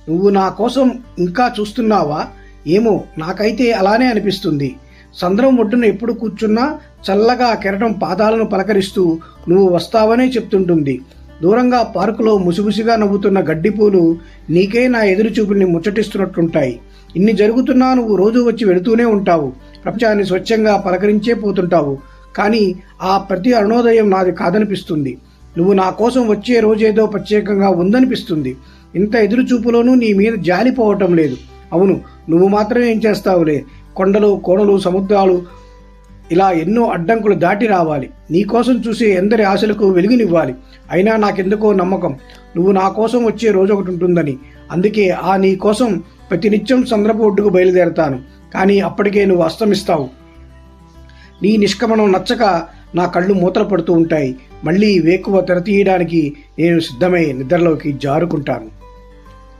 నువ్వు నా కోసం ఇంకా చూస్తున్నావా? ఏమో, నాకైతే అలానే అనిపిస్తుంది. సంద్రం ఒడ్డున ఎప్పుడు కూర్చున్నా చల్లగా కెరటం పాదాలను పలకరిస్తూ నువ్వు వస్తావనే చెప్తుంటుంది. దూరంగా పార్కులో ముసిముసిగా నవ్వుతున్న గడ్డిపూలు నీకే నా ఎదురుచూపుల్ని ముచ్చటిస్తున్నట్లుంటాయి. ఇన్ని జరుగుతున్నా నువ్వు రోజు వచ్చి వెళుతూనే ఉంటావు. ప్రపంచాన్ని స్వచ్ఛంగా పలకరించే పోతుంటావు. కానీ ఆ ప్రతి అరుణోదయం నాది కాదనిపిస్తుంది. నువ్వు నా కోసం వచ్చే రోజేదో ప్రత్యేకంగా ఉందనిపిస్తుంది. ఇంత ఎదురుచూపులోనూ నీ మీద జాలిపోవటం లేదు. అవును, నువ్వు మాత్రం ఏం చేస్తావులే. కొండలు, కోణలు, సముద్రాలు ఇలా ఎన్నో అడ్డంకులు దాటి రావాలి. నీ కోసం చూసే ఎందరి ఆశలకు వెలుగునివ్వాలి. అయినా నాకెందుకో నమ్మకం నువ్వు నా కోసం వచ్చే రోజు ఒకటి ఉంటుందని. అందుకే నీ కోసం ప్రతినిత్యం సంద్రపు ఒడ్డుకు బయలుదేరతాను. కానీ అప్పటికే నువ్వు అస్తమిస్తావు. నీ నిష్క్రమణం నచ్చక నా కళ్ళు మూతలు పడుతూ ఉంటాయి. మళ్ళీ వేకువ తెరతీయడానికి నేను సిద్ధమై నిద్రలోకి జారుకుంటాను.